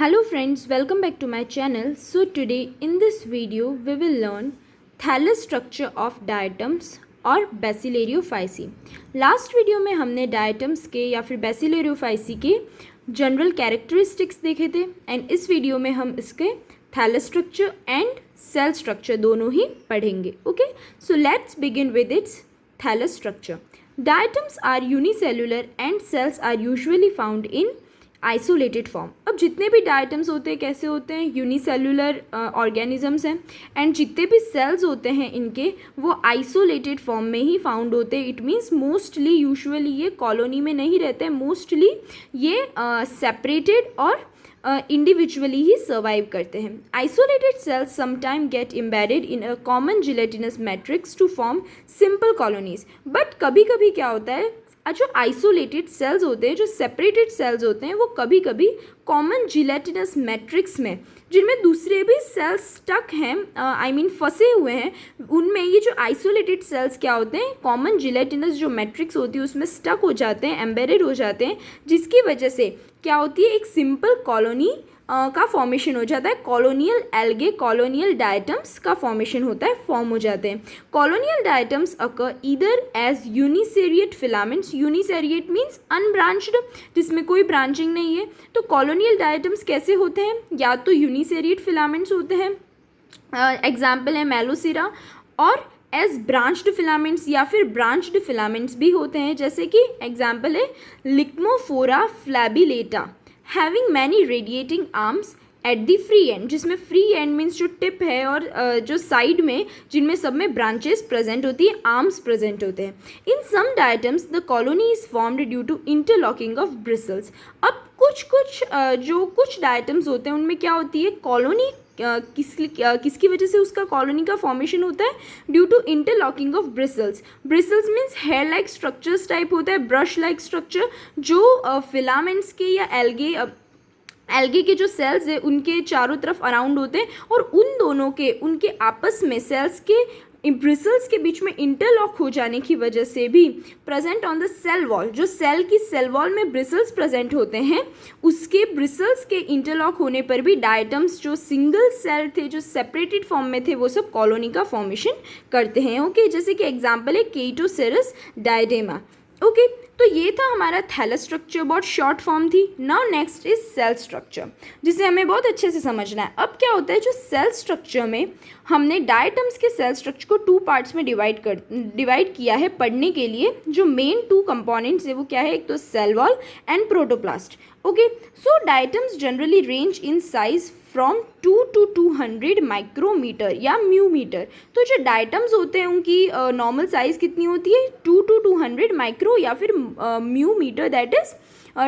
Hello friends, welcome back to my channel. So today in this video we will learn thallus structure of diatoms और बेसिलेरियोफाइसी। Last video में हमने diatoms के या फिर बेसिलेरियोफाइसी के general characteristics देखे थे एंड इस वीडियो में हम इसके thallus structure and cell structure दोनों ही पढ़ेंगे। Okay, so let's begin with its thallus structure. Diatoms are unicellular and cells are usually found in isolated form. अब जितने भी डायटम्स होते हैं कैसे होते हैं, यूनिसेल्युलर ऑर्गेनिजम्स हैं एंड जितने भी सेल्स होते हैं इनके वो आइसोलेटेड फॉर्म में ही फाउंड होते हैं। इट मीन्स मोस्टली यूजुअली ये कॉलोनी में नहीं रहते हैं, मोस्टली ये सेपरेटेड और इंडिविजुअली ही सर्वाइव करते हैं। Isolated cells sometime get embedded in a common gelatinous matrix to form simple colonies. But कभी कभी क्या होता है, जो आइसोलेटेड सेल्स होते हैं, जो सेपरेटेड सेल्स होते हैं, वो कभी कभी कॉमन जिलेटिनस मैट्रिक्स में जिनमें दूसरे भी सेल्स स्टक हैं, आई मीन फंसे हुए हैं, उनमें ये जो आइसोलेटेड सेल्स क्या होते हैं, कॉमन जिलेटिनस जो मैट्रिक्स होती है उसमें स्टक हो जाते हैं, एम्बेडेड हो जाते हैं, जिसकी वजह से क्या होती है, एक सिंपल कॉलोनी का फॉर्मेशन हो जाता है। कॉलोनियल एल्गे, कॉलोनियल डायटम्स का फॉर्मेशन होता है, फॉर्म हो जाते हैं। Colonial diatoms occur either as uniseriate filaments, uniseriate means unbranched, जिसमें कोई ब्रांचिंग नहीं है। तो कॉलोनियल डायटम्स कैसे होते हैं, या तो यूनिसेरिएट फिलामेंट्स होते हैं, एग्जाम्पल है मेलोसिरा, और एज ब्रांच्ड फिलामेंट्स या फिर ब्रांच्ड फिलामेंट्स भी होते हैं, जैसे कि एग्जाम्पल है Licmophora flabellata, having many radiating arms at the free end, जिसमें फ्री एंड मीन्स जो टिप है और जो साइड में जिनमें सब में ब्रांचेस प्रेजेंट होती है, आर्म्स प्रेजेंट होते हैं। In some diatoms the colony is formed due to interlocking of bristles. अब कुछ डायटम्स होते हैं उनमें क्या होती है, कॉलोनी किसकी वजह से उसका कॉलोनी का फॉर्मेशन होता है, due to interlocking of bristles. Bristles means hair like structures type होता है, ब्रश लाइक स्ट्रक्चर, जो फिलामेंट्स के या एल्गे के जो सेल्स है उनके चारों तरफ अराउंड होते हैं, और उन दोनों के उनके आपस में सेल्स के ब्रिसल्स के बीच में इंटरलॉक हो जाने की वजह से भी present on the cell wall, जो सेल की सेल वॉल में ब्रिसल्स प्रेजेंट होते हैं, उसके ब्रिसल्स के इंटरलॉक होने पर भी डायटम्स जो सिंगल सेल थे, जो सेपरेटेड फॉर्म में थे, वो सब कॉलोनी का फॉर्मेशन करते हैं। ओके, जैसे कि एग्जाम्पल है केटोसेरस डायडेमा। ओके, तो ये था हमारा थैलस स्ट्रक्चर, बहुत शॉर्ट फॉर्म थी। Now next is cell structure, जिसे हमें बहुत अच्छे से समझना है। अब क्या होता है, जो सेल स्ट्रक्चर में हमने डायटम्स के सेल स्ट्रक्चर को टू पार्ट्स में डिवाइड किया है पढ़ने के लिए। जो मेन टू कंपोनेंट्स है वो क्या है, एक तो cell wall and protoplast. Okay, so diatoms generally range in size from 2 to 200 micrometre या म्यूमीटर। तो जो डायटम्स होते हैं उनकी नॉर्मल साइज़ कितनी होती है, 2 to 200 माइक्रो या फिर mu metre, that is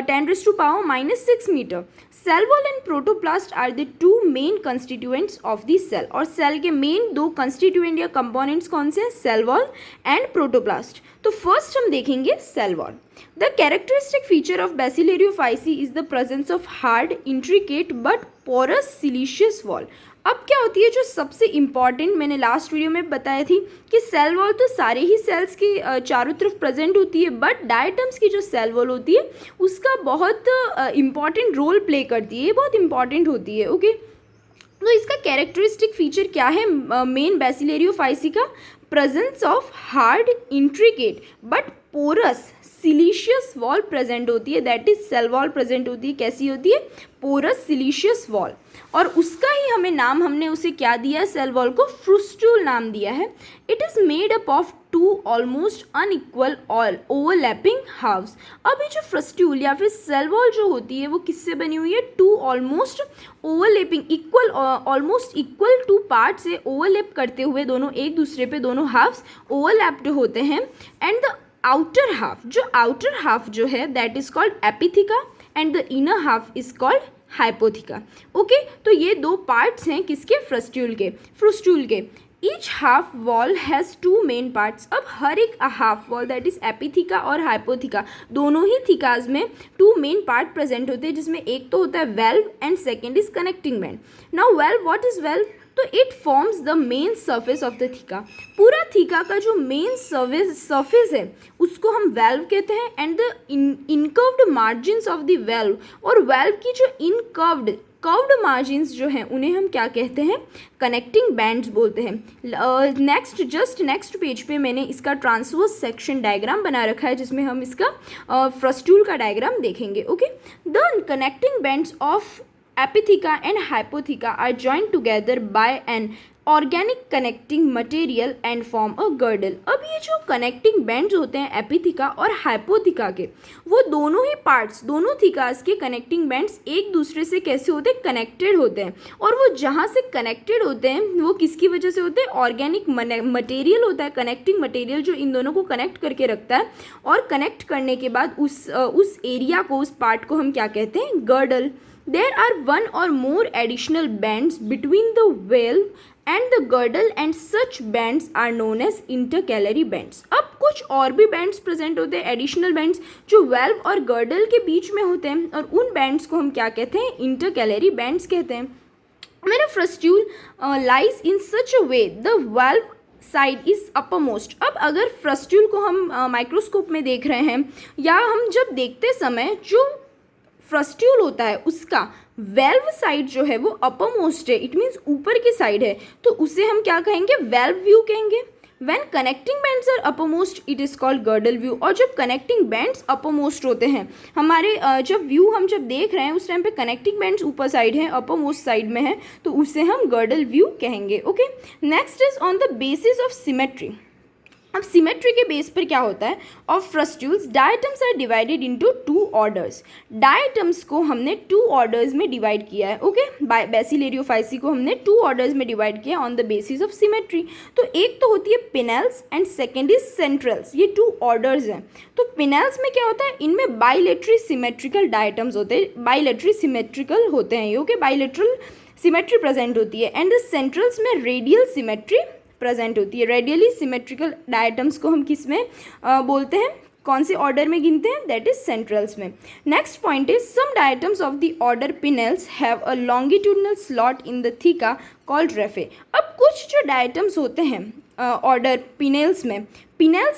10⁻⁻⁶ metre. Cell wall and protoplast are the two main constituents of the cell. और सेल के मेन दो कंस्टिट्यूएंट या कंपोनेंट्स कौन से हैं, सेल वॉल एंड प्रोटोप्लास्ट। तो फर्स्ट हम देखेंगे cell wall. The characteristic feature of Bacillariophyceae is the presence of hard, intricate but porous siliceous wall. अब क्या होती है, जो सबसे इम्पॉर्टेंट मैंने लास्ट वीडियो में बताई थी कि सेल वॉल तो सारे ही सेल्स के चारों तरफ प्रेजेंट होती है, बट डायटम्स की जो सेल वॉल होती है उसका बहुत इम्पॉर्टेंट रोल प्ले करती है, बहुत इंपॉर्टेंट होती है। ओके, तो इसका कैरेक्टरिस्टिक फीचर क्या है मेन बेसिलेरियोफाइसी का, presence of hard, intricate but porous siliceous wall present होती है, that is cell wall present होती है। कैसी होती है, पोरस सिलिशियस वॉल, और उसका ही हमने उसे क्या दिया है, सेल वॉल को फ्रुस्ट्यूल नाम दिया है। It is made up of two almost unequal all overlapping halves. अब ये जो फ्रस्ट्यूल या फिर सेल वॉल जो होती है वो किससे बनी हुई है, two almost overlapping equal, almost equal two part से ओवरलैप करते हुए दोनों एक दूसरे पे दोनों हाफ्स ओवरलैप्ड होते हैं। एंड द आउटर हाफ जो है that is called epitheca and the inner half is called hypotheca. Okay, तो ये दो पार्ट्स हैं किसके, फ्रुस्ट्यूल के। Each half wall has two main parts. अब हर एक half wall that is epitheca और हाइपोथिका, दोनों ही थिकाज में टू मेन पार्ट प्रेजेंट होते हैं, जिसमें एक तो होता है valve and second is connecting band. Now valve, what is valve, तो it forms the main surface of the theca. पूरा थीका का जो मेन सर्फेस है उसको हम वेल्व कहते हैं, and the incurved margins of the valve, और वेल्व की जो इनकर्व्ड कर्व्ड मार्जिन्स जो हैं उन्हें हम क्या कहते हैं, कनेक्टिंग बैंड्स बोलते हैं। नेक्स्ट पेज पे मैंने इसका ट्रांसवर्स सेक्शन डायग्राम बना रखा है जिसमें हम इसका फ्रस्ट्यूल का डायग्राम देखेंगे। Okay, the connecting bands of epitheca and hypotheca are joined together by an organic connecting material and form a girdle. अब ये जो कनेक्टिंग बैंड्स होते हैं एपिथिका और हाइपोथिका के, वो दोनों ही पार्ट्स, दोनों थिकास के कनेक्टिंग बैंड्स एक दूसरे से कैसे होते हैं, कनेक्टेड होते हैं। और वो जहाँ से कनेक्टेड होते हैं वो किसकी वजह से होते हैं, ऑर्गेनिक मटेरियल होता है, कनेक्टिंग मटेरियल जो इन दोनों को कनेक्ट करके रखता है। और कनेक्ट करने के बाद उस एरिया को, उस पार्ट को हम क्या कहते हैं, girdle. There are one or more additional bands between the valve and the girdle and such bands are known as intercalary bands। अब कुछ और भी बैंड्स प्रेजेंट होते हैं, एडिशनल बैंड्स जो वेल्व और गर्डल के बीच में होते हैं, और उन बैंड्स को हम क्या कहते हैं, इंटरकैलरी बैंड्स कहते हैं। मेरा frustule lies in such a way the valve side is uppermost. अब अगर फ्रस्ट्यूल को हम माइक्रोस्कोप में देख रहे हैं या हम जब देखते समय जो फ्रस्ट्यूल होता है उसका वेल्व साइड जो है वो अपरमोस्ट है, इट मीन्स ऊपर की साइड है, तो उसे हम क्या कहेंगे, वेल्व व्यू कहेंगे। When connecting bands are uppermost it is called girdle view. और जब कनेक्टिंग बैंड्स अपरमोस्ट होते हैं हमारे जब व्यू हम जब देख रहे हैं उस टाइम पे कनेक्टिंग बैंड्स ऊपर साइड है, अपरमोस्ट साइड में है, तो उसे हम गर्डल व्यू कहेंगे। Okay, next is on the basis of symmetry. अब सिमेट्री के बेस पर क्या होता है, of frustules diatoms are divided into two orders. Diatoms को हमने टू ऑर्डर्स में डिवाइड किया है। ओके, बेसिलेरियोफाइसी को हमने टू ऑर्डर्स में डिवाइड किया on the basis of symmetry. तो एक तो होती है पिनेल्स एंड सेकेंड इज सेंट्रल्स, ये टू ऑर्डर्स हैं। तो पिनेल्स में क्या होता है, इनमें बाइलेटरी सिमेट्रिकल डायटम्स होते हैं, बाइलेटरी सिमेट्रिकल होते हैं ये। ओके, बाइलेटरल सिमेट्री प्रेजेंट होती है। एंड द सेंट्रल्स में रेडियल सिमेट्री प्रेजेंट होती है। रेडियली सिमेट्रिकल डायटम्स को हम किस में बोलते हैं, कौन से ऑर्डर में गिनते हैं, दैट इज सेंट्रल्स में। Next point is some diatoms of the order pennales have a longitudinal slot in the theca called raphe. अब कुछ जो डायटम्स होते हैं ऑर्डर पिनेल्स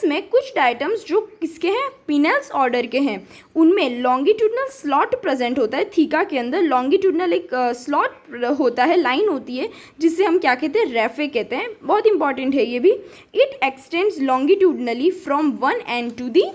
में कुछ डायटम्स जो किसके हैं, पिनेल्स ऑर्डर के हैं, उनमें लॉन्गिट्यूडनल स्लॉट प्रेजेंट होता है। थीका के अंदर लॉन्गिट्यूडनल एक स्लॉट होता है, लाइन होती है, जिसे हम क्या कहते हैं, रेफे कहते हैं। बहुत इंपॉर्टेंट है ये भी। It extends longitudinally from one end to the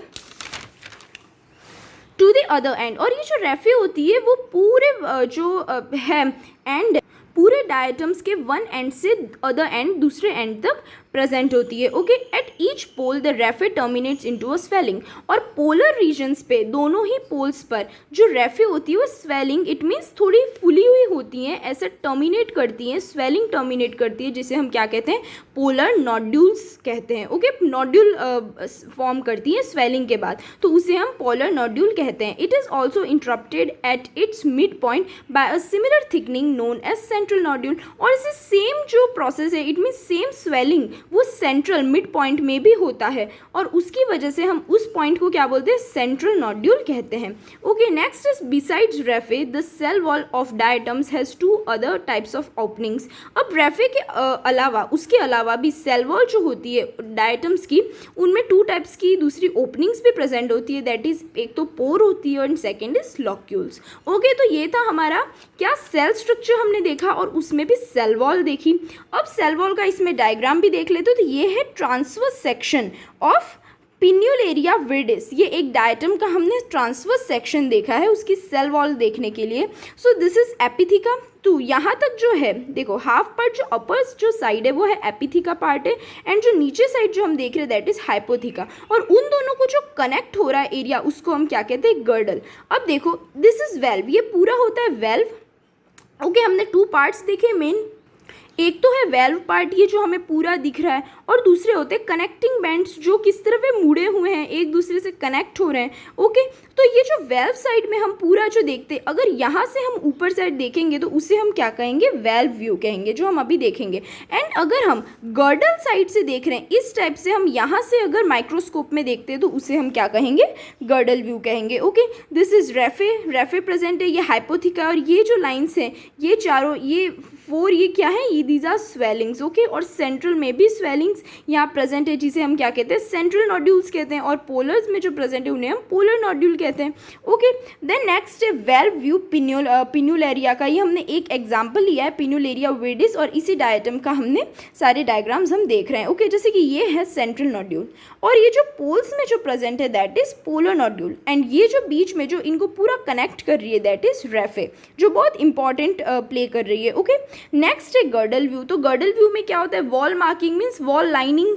other end. और ये जो रेफे होती है वो पूरे जो है एंड पूरे डायटम्स के वन एंड से अदर एंड, दूसरे एंड तक प्रेजेंट होती है। Okay, at each pole the raphe terminates into a swelling. और पोलर रीजन्स पे, दोनों ही पोल्स पर जो रेफे होती है वो स्वेलिंग, इट मीन्स थोड़ी फुली हुई होती हैं, ऐसे टर्मिनेट करती हैं, स्वेलिंग टर्मिनेट करती है, जिसे हम क्या कहते हैं, पोलर नोड्यूल्स कहते हैं। ओके, नोड्यूल फॉर्म करती हैं स्वेलिंग के बाद, तो उसे हम पोलर नोड्यूल कहते हैं। It is also interrupted at its mid point by a similar thickening known as central nodule. और इसे सेम जो प्रोसेस है, इट मीन्स सेम स्वेलिंग वो सेंट्रल मिड पॉइंट में भी होता है, और उसकी वजह से हम उस पॉइंट को क्या बोलते हैं, सेंट्रल नोड्यूल कहते हैं। Okay, next is besides raphe the cell wall of diatoms has two other types of openings. अब रेफे के अलावा, उसके अलावा भी सेल वॉल जो होती है डायटम्स की, उनमें टू टाइप्स की दूसरी ओपनिंग्स भी प्रेजेंट होती है, दैट इज एक तो पोर होती है and second is locules. Okay, तो ये था हमारा क्या सेल स्ट्रक्चर हमने देखा, और उसमें भी सेल वॉल देखी। अब सेल वॉल का इसमें डायग्राम भी देख लेते, तो ये है ट्रांसवर्स सेक्शन ऑफ पिन्यूलेरिया विर्डिस। ये एक डायटम का हमने ट्रांसवर्स सेक्शन देखा है उसकी सेल वॉल देखने के लिए। So this is epitheca. तो यहाँ तक जो है देखो, हाफ पार्ट जो अपर जो साइड है वो है एपिथिका पार्ट है, एंड जो नीचे साइड जो हम देख रहे हैं दैट इज हाइपोथिका। और उन दोनों को जो कनेक्ट हो रहा है एरिया, उसको हम क्या कहते हैं, गर्डल। अब देखो, दिस इज वेल्व, ये पूरा होता है वेल्व। ओके, हमने टू पार्ट्स देखे मेन, एक तो है वेल्व पार्ट, ये जो हमें पूरा दिख रहा है, और दूसरे होते हैं कनेक्टिंग बैंड्स जो किस तरह पे मुड़े हुए हैं, एक दूसरे से कनेक्ट हो रहे हैं। ओके, तो ये जो वेल्व साइड में हम पूरा जो देखते हैं, अगर यहाँ से हम ऊपर साइड देखेंगे तो उसे हम क्या कहेंगे, वेल्व व्यू कहेंगे, जो हम अभी देखेंगे। एंड अगर हम गर्डल साइड से देख रहे हैं, इस टाइप से हम यहाँ से अगर माइक्रोस्कोप में देखते हैं तो उसे हम क्या कहेंगे, गर्डल व्यू कहेंगे। Okay, this is raphe present है, ये हाइपोथिका, और ये जो लाइन्स हैं ये चारों, ये 4 ये क्या है, ये दीज आर स्वेलिंग्स, ओके। और सेंट्रल में भी स्वेलिंग्स यहाँ प्रेजेंट है, जिसे हम क्या कहते हैं, सेंट्रल नोड्यूल्स कहते हैं, और पोलर्स में जो प्रेजेंट है उन्हें हम पोलर नोड्यूल कहते हैं, ओके। देन नेक्स्ट है वेल्व व्यू पिन्यूलेरिया का, ये हमने एक एग्जाम्पल लिया है पिन्यूलेरिया विडिस, और इसी डायटम का हमने सारे डायग्राम्स हम देख रहे हैं, ओके। जैसे कि ये है सेंट्रल नोड्यूल, और ये जो पोल्स में जो प्रेजेंट है that is polar nodule, and ये जो बीच में जो इनको पूरा कनेक्ट कर रही है दैट इज रेफे, जो बहुत इंपॉर्टेंट प्ले कर रही है, ओके। नेक्स्ट है गर्डल व्यू। तो गर्डल व्यू में क्या होता है, wall marking means wall lining,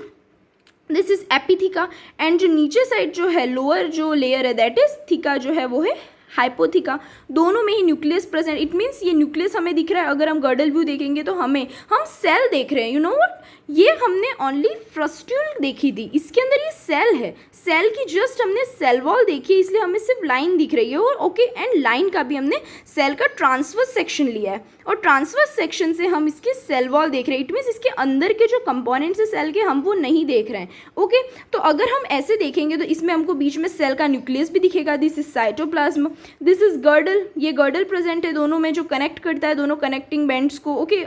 this is epitheca, and जो नीचे साइड जो है लोअर जो लेयर है दैट इज थिका, जो है वो है हाइपोथिका। दोनों में ही न्यूक्लियस प्रेजेंट, इट मीन्स ये न्यूक्लियस हमें दिख रहा है। अगर हम गर्डल व्यू देखेंगे तो हम सेल देख रहे हैं, यू नो व्हाट, ये हमने ओनली फ्रस्ट्यूल देखी थी, इसके अंदर ये सेल है, सेल की जस्ट हमने सेल वॉल देखी है, इसलिए हमें सिर्फ लाइन दिख रही है, और ओके। एंड लाइन का भी हमने सेल का ट्रांसवर्स सेक्शन लिया है, और ट्रांसवर्स सेक्शन से हम इसकी सेल वॉल देख रहे हैं, इट मीन्स इसके अंदर के जो कंपोनेंट्स है सेल के हम वो नहीं देख रहे हैं, ओके। तो अगर हम ऐसे देखेंगे तो इसमें हमको बीच में सेल का न्यूक्लियस भी दिखेगा, this is cytoplasm, this is girdle, ये गर्डल प्रेजेंट है दोनों में जो कनेक्ट करता है दोनों कनेक्टिंग बैंड्स को, ओके,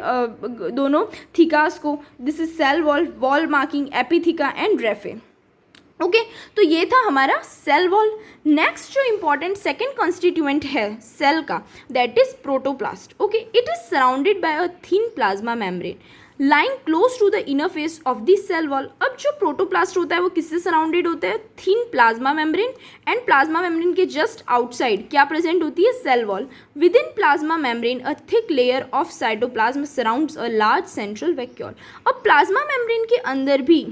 दोनों थिकास को, this is cell wall, wall marking, epitheca and raphe, okay. तो ये था हमारा सेल वॉल। नेक्स्ट जो इंपॉर्टेंट सेकेंड कॉन्स्टिट्यूएंट है सेल का that is protoplast, okay. It is surrounded by a thin plasma membrane lying close to the inner face of the cell wall. अब जो protoplast होता है वो किससे सराउंडेड होता है, thin plasma membrane, and plasma membrane के जस्ट आउटसाइड क्या प्रेजेंट होती है, cell wall. Within plasma membrane a thick layer of cytoplasm surrounds a large central vacuole. अब प्लाज्मा मेम्ब्रेन के अंदर भी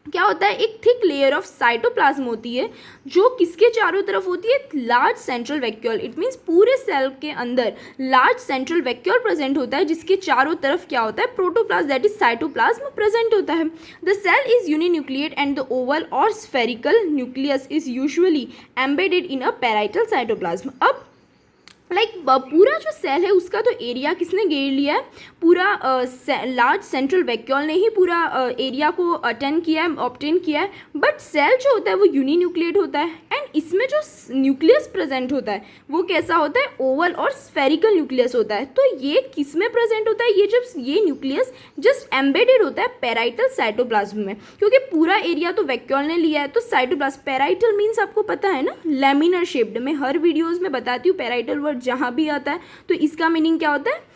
क्या होता है, एक थिक लेयर ऑफ साइटोप्लाज्म होती है जो किसके चारों तरफ होती है, large central vacuole, it means पूरे सेल के अंदर लार्ज सेंट्रल वैक्यूल प्रेजेंट होता है, जिसके चारों तरफ क्या होता है, protoplasm that is cytoplasm present होता है। The cell is uninucleate and the oval or spherical nucleus is usually embedded in a parietal cytoplasm. अब पूरा जो सेल है उसका तो एरिया किसने घेर लिया है, पूरा लार्ज सेंट्रल वैक्यूल ने ही पूरा एरिया को ऑब्टेन किया है, बट सेल जो होता है वो यूनिन्यूक्लिएट होता है, एंड इसमें जो न्यूक्लियस प्रेजेंट होता है वो कैसा होता है, ओवल और स्फेरिकल न्यूक्लियस होता है। तो ये किस में प्रेजेंट होता है, ये जब ये न्यूक्लियस जस्ट एम्बेडेड होता है पैराइटल साइटोप्लाज्म में, क्योंकि पूरा एरिया तो वैक्यूल ने लिया है। तो साइटोप्लाज्म, पैराइटल मीन्स आपको पता है ना, लेमिनर शेप्ड, मैं हर वीडियोज़ में बताती हूँ पैराइटल वर्ड जहाँ भी आता है तो इसका मीनिंग क्या होता है,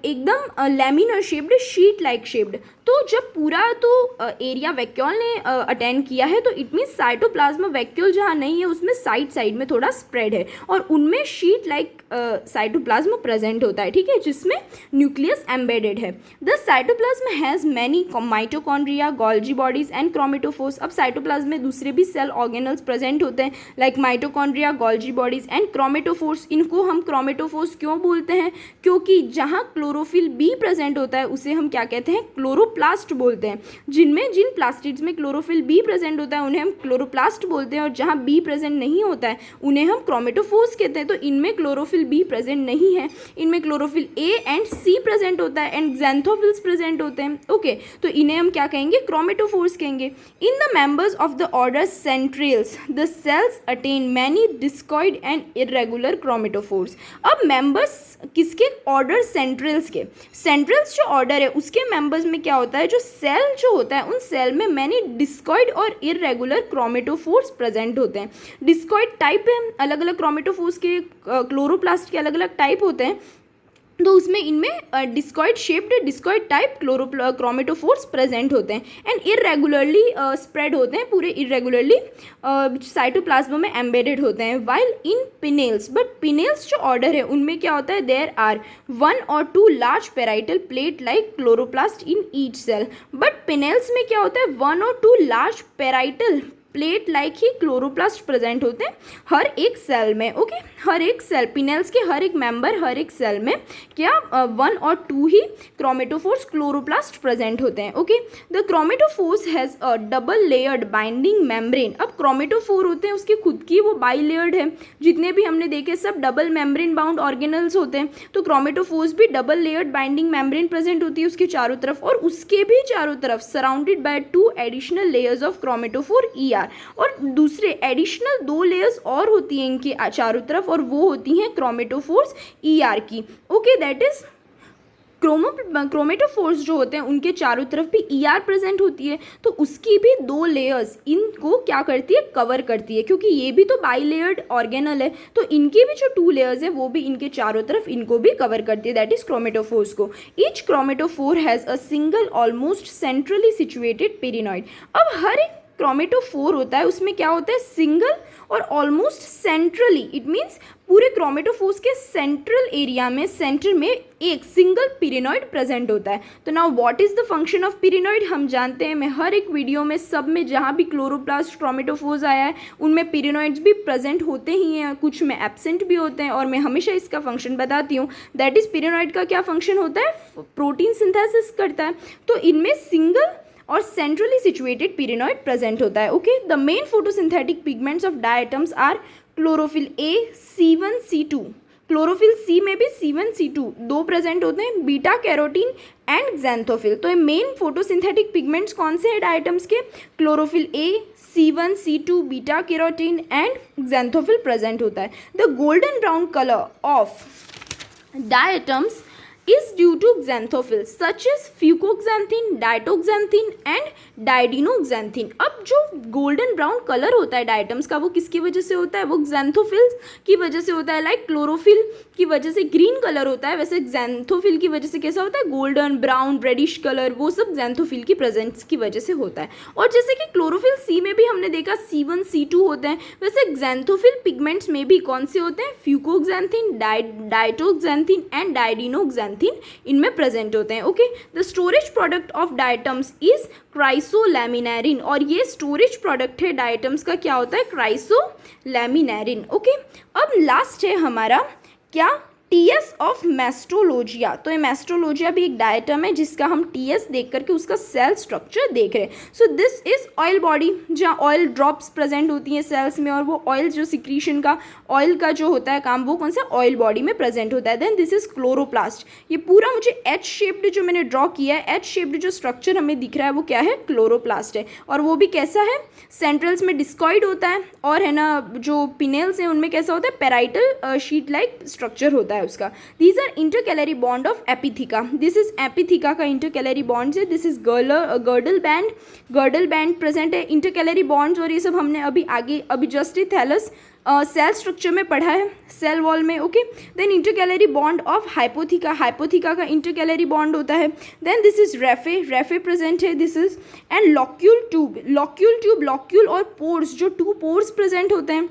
एकदम laminar shaped, sheet like shaped. तो जब पूरा तो एरिया वैक्यूल ने अटेंड किया है तो इट मीन्स साइटोप्लाज्म वैक्यूल जहाँ नहीं है उसमें साइड में थोड़ा स्प्रेड है, और उनमें शीट लाइक साइटोप्लाज्म प्रेजेंट होता है, ठीक है, जिसमें न्यूक्लियस एम्बेडेड है। The cytoplasm has many mitochondria, Golgi bodies and chromatophores. अब साइटोप्लाज्म में दूसरे भी सेल ऑर्गेनल्स प्रेजेंट होते हैं like mitochondria, Golgi bodies and chromatophores. इनको हम क्रोमेटोफोर्स क्यों बोलते हैं, क्योंकि जहाँ क्लोरोफिल बी प्रेजेंट होता है उसे हम क्या कहते हैं, क्लोरोप्लास्ट बोलते हैं। जिन प्लास्टिड्स में क्लोरोफिल बी प्रेजेंट होता है उन्हें हम क्लोरोप्लास्ट बोलते हैं, और जहाँ बी प्रेजेंट नहीं होता है उन्हें हम क्रोमेटोफोर्स कहते हैं। तो इनमें क्लोरोफिल बी प्रेजेंट नहीं है, इनमें chlorophyll A and C present होता है, एंड ज़ैंथोफिल्स प्रेजेंट होते हैं, ओके। तो इन्हें हम क्या कहेंगे, क्रोमेटोफोर्स कहेंगे। In the members of the order centrales the cells attain many discoid and irregular chromatophores. अब मेंबर्स किसके, ऑर्डर सेंट्रियल्स के, सेंट्रियल्स जो ऑर्डर है उसके मेंबर्स में क्या होता है, जो सेल जो होता है उन सेल में मैनी डिस्कॉइड और इरेगुलर क्रोमेटोफोर्स प्रेजेंट होते हैं। डिस्कॉइड टाइप है, अलग अलग क्रोमेटोफोर्स के, क्लोरोप्लास्ट के अलग अलग टाइप होते हैं, तो उसमें इनमें discoid shaped, discoid type chromatophores present होते हैं, एंड इरेगुलरली स्प्रेड होते हैं, पूरे इरेगुलरली साइटोप्लाज्म में एम्बेडेड होते हैं। वाइल इन पिनेल्स, बट पिनेल्स जो ऑर्डर है उनमें क्या होता है, there are 1 or 2 large parietal plate like chloroplast in each cell. But pennales में क्या होता है, 1 or 2 large parietal plate like ही क्लोरोप्लास्ट प्रेजेंट होते हैं हर एक सेल में, ओके। हर एक सेल, पिनेल्स के हर एक मेंबर, हर एक सेल में क्या 1 or 2 he chromatophores chloroplast present होते हैं, okay. The chromatophores has a double layered binding membrane. अब क्रोमेटोफोर होते हैं उसकी खुद की वो बाई लेयर्ड है, जितने भी हमने देखे सब डबल मेम्ब्रेन बाउंड ऑर्गेनल्स होते हैं, तो क्रोमेटोफोर्स भी double layered binding membrane present होती है उसके चारों तरफ, और उसके भी चारों तरफ surrounded by 2 additional layers of chromatophore ER, और दूसरे एडिशनल 2 लेयर्स और होती हैं इनके चारों तरफ, और वो होती हैं क्रोमेटोफोर्स ER की, ओके। दैट इज क्रोमेटोफोर्स जो होते हैं उनके चारों तरफ भी ER प्रेजेंट होती है, तो उसकी भी 2 लेयर्स इनको क्या करती है, कवर करती है, क्योंकि ये भी तो बाइलेयर्ड ऑर्गेनल है, तो इनकी भी जो 2 लेयर्स है वो भी इनके चारों तरफ इनको भी कवर करती है, दैट इज क्रोमेटोफोर्स को. Each chromatophore has a single almost centrally situated pyrenoid. अब हर एक क्रोमेटोफोर होता है उसमें क्या होता है, सिंगल और ऑलमोस्ट सेंट्रली, इट मीन्स पूरे क्रोमेटोफोर्स के सेंट्रल एरिया में, सेंटर में एक सिंगल पिरिनॉइड प्रेजेंट होता है. तो now what is the function of pyrenoid हम जानते हैं. मैं हर एक वीडियो में सब में जहाँ भी क्लोरोप्लास्ट क्रोमेटोफोर्स आया है उनमें पिरिनॉइड्स भी प्रेजेंट होते ही हैं, कुछ में एब्सेंट भी होते हैं, और मैं हमेशा इसका फंक्शन बताती हूँ. दैट इज पिरिनॉइड का क्या फंक्शन होता है, प्रोटीन सिंथेसिस करता है. तो इनमें सिंगल और सेंट्रली सिचुएटेड पिरिनॉइड प्रेजेंट होता है. Okay, the main photosynthetic pigments of diatoms are chlorophyll A, C1, C2. Chlorophyll C में भी C1, C2 दो प्रेजेंट होते हैं, बीटा कैरोटीन एंड ज़ैंथोफिल. तो ये मेन फोटोसिंथेटिक पिगमेंट्स कौन से हैं डायटम्स के, chlorophyll A, C1, C2, beta carotene and xanthophyll present होता है. The golden brown colour of diatoms is due to xanthophylls such as fucoxanthin, diatoxanthin and diadinoxanthin. अब जो गोल्डन ब्राउन कलर होता है डायटम्स का वो किसकी वजह से होता है, वो xanthophylls की वजह से होता है. लाइक क्लोरोफिल की वजह से ग्रीन कलर होता है, वैसे xanthophil की वजह से कैसा होता है, गोल्डन ब्राउन रेडिश कलर, वो सब xanthophil की प्रेजेंस की वजह से होता है. और जैसे कि क्लोरोफिल C में भी हमने देखा C1, C2 होते हैं, वैसे xanthophil पिगमेंट्स में भी कौन से होते हैं, फ्यूकोक्सैंथिन, डाइटोक्सैंथिन एंड डाइडिनोक्सैंथिन इनमें प्रेजेंट होते हैं. Okay, the storage product of diatoms is chrysolaminarin, और ये स्टोरेज प्रोडक्ट है डायटम्स का क्या होता है, क्राइसोलैमिनेरिन. ओके, अब लास्ट है हमारा क्या, TS ऑफ मैस्ट्रोलोजिया. तो ये मैस्ट्रोलोजिया भी एक डायटम है जिसका हम TS देख करके उसका सेल स्ट्रक्चर देख रहे हैं. सो दिस इज ऑयल बॉडी, जहाँ ऑयल ड्रॉप्स प्रेजेंट होती हैं सेल्स में, और वो ऑयल जो सिक्रीशन का, ऑयल का जो होता है काम, वो कौन सा, ऑयल बॉडी में प्रेजेंट होता है. Then this is chloroplast. ये पूरा मुझे एच शेप्ड जो मैंने ड्रॉ किया है, एच शेप्ड जो स्ट्रक्चर हमें दिख रहा है वो क्या है, क्लोरोप्लास्ट है. और वो भी कैसा है, सेंट्रल्स में डिस्कॉइड होता है, और है ना जो पिनेल्स हैं उनमें कैसा होता है, पेराइटल शीट लाइक स्ट्रक्चर होता है उसका. These are intercalary bond of epitheca. This is epitheca का इंटरकैलरी बॉन्ड है. This is girdle band present है, इंटरकैलरी बॉन्ड्स, और ये सब हमने अभी जस्ट ही थैलस सेल स्ट्रक्चर में पढ़ा है, सेल वॉल में. Okay, then intercalary bond of hypotheca का इंटरकैलरी बॉन्ड होता है. Then this is raphe present है. दिस इज एंड लॉक्यूल और पोर्स, जो 2 पोर्स प्रेजेंट होते हैं.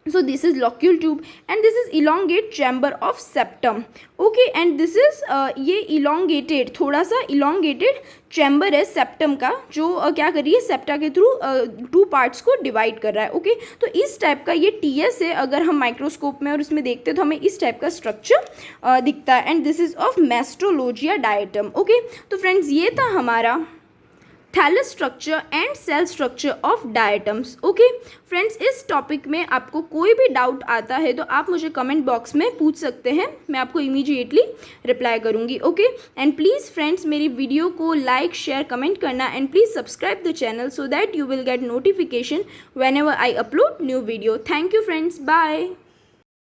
So this is loculule tube and this is elongate chamber of septum. Okay, and this is ये elongated, थोड़ा सा elongated chamber है septum का, जो क्या कर रही है, septa के थ्रू 2 पार्ट्स को डिवाइड कर रहा है. ओके, तो इस टाइप का ये TS है. अगर हम माइक्रोस्कोप में और उसमें देखते हैं तो हमें इस टाइप का स्ट्रक्चर दिखता है. And this is of Mastogloia diatom. Okay, तो फ्रेंड्स ये था हमारा thallus structure and cell structure of diatoms. Okay friends, इस टॉपिक में आपको कोई भी डाउट आता है तो आप मुझे कमेंट बॉक्स में पूछ सकते हैं, मैं आपको इमीडिएटली रिप्लाई करूंगी. ओके, एंड प्लीज़ फ्रेंड्स मेरी वीडियो को लाइक, शेयर, कमेंट करना, and please subscribe the channel so that you will get notification whenever I upload new video. Thank you friends, bye.